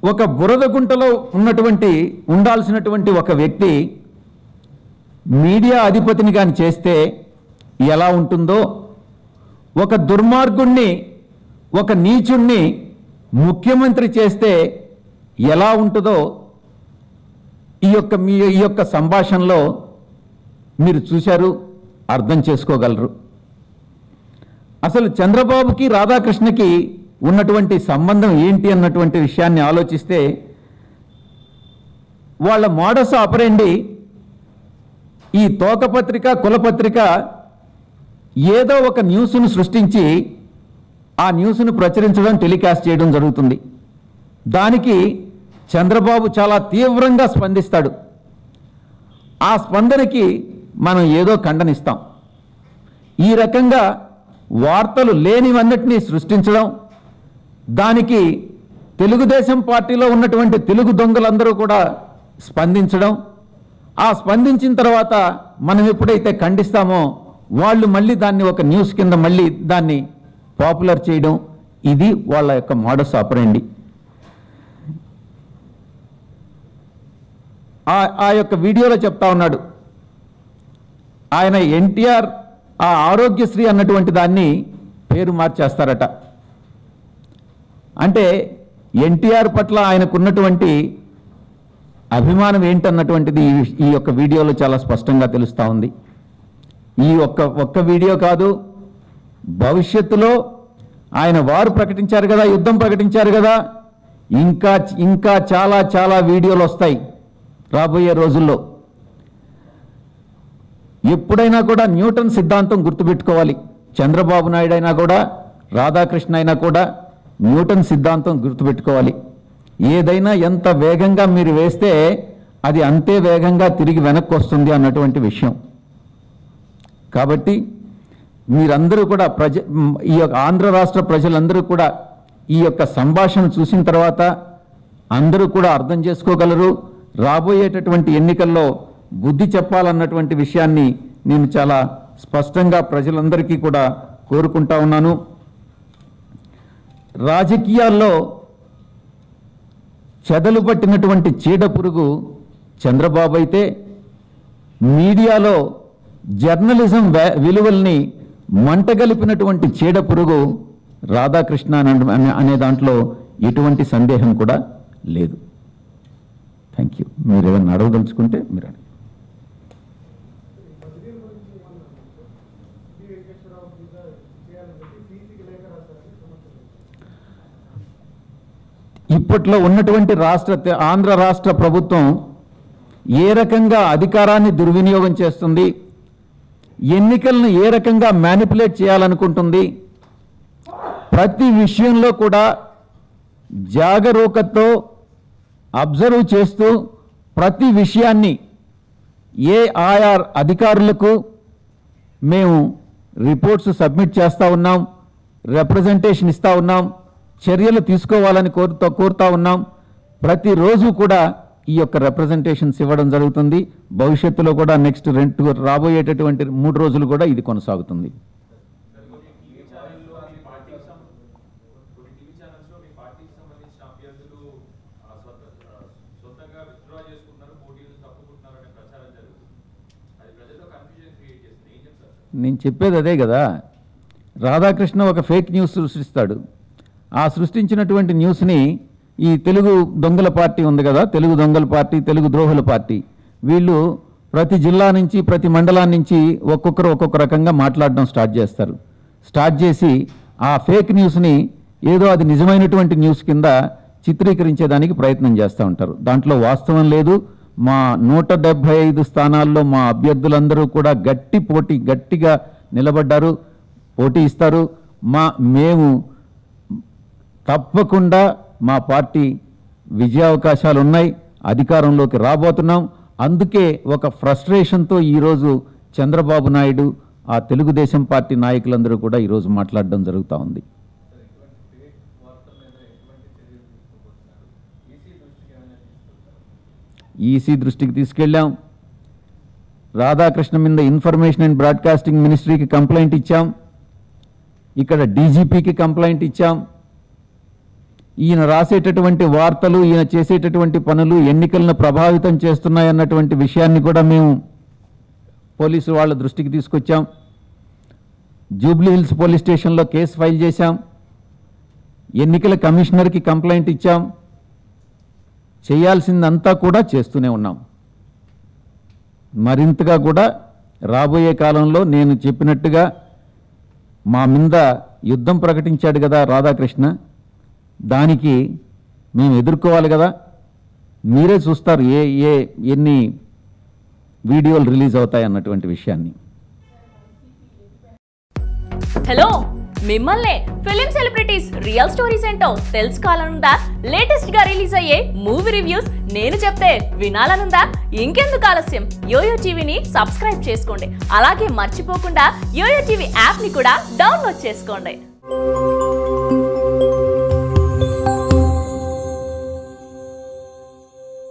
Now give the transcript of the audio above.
ఒక బురద గుంటలో ఉండాల్సినటువంటి ఒక వ్యక్తి మీడియా అధిపతిని కానీ చేస్తే ఎలా ఉంటుందో, ఒక దుర్మార్గుణ్ణి, ఒక నీచుణ్ణి ముఖ్యమంత్రి చేస్తే ఎలా ఉంటుందో ఈ యొక్క సంభాషణలో మీరు చూశారు, అర్థం చేసుకోగలరు. అసలు చంద్రబాబుకి రాధాకృష్ణకి ఉన్నటువంటి సంబంధం ఏంటి అన్నటువంటి విషయాన్ని ఆలోచిస్తే, వాళ్ళ మోడస్ ఆపరేండి ఈ తోకపత్రిక కులపత్రిక ఏదో ఒక న్యూస్ను సృష్టించి ఆ న్యూస్ను ప్రచురించడం, టెలికాస్ట్ చేయడం జరుగుతుంది. దానికి చంద్రబాబు చాలా తీవ్రంగా స్పందిస్తాడు. ఆ స్పందనకి మనం ఏదో ఖండనిస్తాం. ఈ రకంగా వార్తలు లేనివన్నిటినీ సృష్టించడం, దానికి తెలుగుదేశం పార్టీలో ఉన్నటువంటి తెలుగు దొంగలందరూ కూడా స్పందించడం, ఆ స్పందించిన తర్వాత మనం ఎప్పుడైతే ఖండిస్తామో వాళ్ళు మళ్ళీ దాన్ని ఒక న్యూస్ కింద మళ్ళీ దాన్ని పాపులర్ చేయడం, ఇది వాళ్ళ యొక్క మోడస్ ఆపరేండి. ఆ యొక్క వీడియోలో చెప్తా ఉన్నాడు, ఆయన ఎన్టీఆర్ ఆ ఆరోగ్యశ్రీ అన్నటువంటి దాన్ని పేరు మార్చేస్తారట. అంటే ఎన్టీఆర్ పట్ల ఆయనకున్నటువంటి అభిమానం ఏంటన్నటువంటిది ఈ యొక్క వీడియోలో చాలా స్పష్టంగా తెలుస్తూ ఉంది. ఈ ఒక్క వీడియో కాదు, భవిష్యత్తులో ఆయన వారు ప్రకటించారు కదా, యుద్ధం ప్రకటించారు కదా, ఇంకా చాలా చాలా వీడియోలు వస్తాయి రాబోయే రోజుల్లో. ఎప్పుడైనా కూడా న్యూటన్ సిద్ధాంతం గుర్తుపెట్టుకోవాలి. చంద్రబాబు నాయుడు అయినా కూడా, రాధాకృష్ణ అయినా కూడా న్యూటన్ సిద్ధాంతం గుర్తుపెట్టుకోవాలి. ఏదైనా ఎంత వేగంగా మీరు వేస్తే అది అంతే వేగంగా తిరిగి వెనక్కి వస్తుంది అన్నటువంటి విషయం. కాబట్టి మీరందరూ కూడా ఈ యొక్క ఆంధ్ర రాష్ట్ర ప్రజలందరూ కూడా ఈ యొక్క సంభాషణ చూసిన తర్వాత అందరూ కూడా అర్థం చేసుకోగలరు. రాబోయేటటువంటి ఎన్నికల్లో బుద్ధి చెప్పాలన్నటువంటి విషయాన్ని నేను చాలా స్పష్టంగా ప్రజలందరికీ కూడా కోరుకుంటా ఉన్నాను. రాజకీయాల్లో చెదలు పట్టినటువంటి చీడ పురుగు చంద్రబాబు అయితే, మీడియాలో జర్నలిజం విలువల్ని మంటగలిపినటువంటి చీడ పురుగు రాధాకృష్ణ అనే దాంట్లో ఎటువంటి సందేహం కూడా లేదు. Thank you. మీరు ఏమైనా అడగదలుచుకుంటే మీరు అడగండి. ఇప్పట్లో ఉన్నటువంటి ఆంధ్ర రాష్ట్ర ప్రభుత్వం ఏ రకంగా అధికారాన్ని దుర్వినియోగం చేస్తుంది, ఎన్నికలను ఏ రకంగా మ్యానిపులేట్ చేయాలనుకుంటుంది, ప్రతి విషయంలో కూడా జాగరూకతతో అబ్జర్వ్ చేస్తూ ప్రతి విషయాన్ని ఆయా అధికారులకు మేము రిపోర్ట్స్ సబ్మిట్ చేస్తూ ఉన్నాం, రిప్రజెంటేషన్ ఇస్తూ ఉన్నాం, చర్యలు తీసుకోవాలని కోరుతా ఉన్నాం. ప్రతిరోజు కూడా ఈ యొక్క రిప్రజెంటేషన్స్ ఇవ్వడం జరుగుతుంది. భవిష్యత్తులో కూడా నెక్స్ట్ రాబోయేటటువంటి 3 రోజులు కూడా ఇది కొనసాగుతుంది. నేను చెప్పేది అదే కదా, రాధాకృష్ణ ఒక ఫేక్ న్యూస్ సృష్టిస్తాడు. ఆ సృష్టించినటువంటి న్యూస్ని ఈ తెలుగు దొంగల పార్టీ ఉంది కదా, తెలుగు దొంగల పార్టీ, తెలుగు ద్రోహుల పార్టీ, వీళ్ళు ప్రతి జిల్లా నుంచి ప్రతి మండలాన్ని నుంచి ఒక్కొక్క రకంగా మాట్లాడడం స్టార్ట్ చేసి ఆ ఫేక్ న్యూస్ని ఏదో అది నిజమైనటువంటి న్యూస్ కింద చిత్రీకరించేదానికి ప్రయత్నం చేస్తూ ఉంటారు. దాంట్లో వాస్తవం లేదు. మా 175 స్థానాల్లో మా అభ్యర్థులందరూ కూడా గట్టిగా నిలబడ్డారు, పోటీ ఇస్తారు. మేము తప్పకుండా మా పార్టీ విజయావకాశాలు ఉన్నాయి, అధికారంలోకి రాబోతున్నాం. అందుకే ఒక ఫ్రస్ట్రేషన్తో ఈరోజు చంద్రబాబు నాయుడు, ఆ తెలుగుదేశం పార్టీ నాయకులందరూ కూడా ఈరోజు మాట్లాడడం జరుగుతూ ఉంది. ఈసీ దృష్టికి తీసుకెళ్ళాం. రాధాకృష్ణ మీద ఇన్ఫర్మేషన్ అండ్ బ్రాడ్కాస్టింగ్ మినిస్ట్రీకి కంప్లైంట్ ఇచ్చాం, ఇక్కడ డీజీపీకి కంప్లైంట్ ఇచ్చాం. ఈయన రాసేటటువంటి వార్తలు, ఈయన చేసేటటువంటి పనులు ఎన్నికలను ప్రభావితం చేస్తున్నాయన్నటువంటి విషయాన్ని కూడా మేము పోలీసు వాళ్ళ దృష్టికి తీసుకొచ్చాం. జూబ్లీ హిల్స్ పోలీస్ స్టేషన్లో కేసు ఫైల్ చేశాం. ఎన్నికల కమిషనర్కి కంప్లైంట్ ఇచ్చాం. చేయాల్సిందంతా కూడా చేస్తూనే ఉన్నాం. మరింతగా కూడా రాబోయే కాలంలో నేను చెప్పినట్టుగా మా మీద యుద్ధం ప్రకటించాడు కదా రాధాకృష్ణ, దానికి మేము ఎదుర్కోవాలి కదా. మీరే చూస్తారు ఎన్ని వీడియోలు రిలీజ్ అవుతాయి అన్నటువంటి విషయాన్ని. హలో, మిమ్మల్ని ఫిలిం సెలబ్రిటీస్ రియల్ స్టోరీస్ ఏంటో తెలుసుకోవాలనుందా? లేటెస్ట్ గా రిలీజ్ అయ్యే మూవీ రివ్యూస్ నేను చెప్తే వినాలనుందా? ఇంకెందుకు ఆలస్యం, యోయో టీవీని సబ్స్క్రైబ్ చేసుకోండి. అలాగే మర్చిపోకుండా యోయో టీవీ యాప్ ని కూడా డౌన్లోడ్ చేసుకోండి.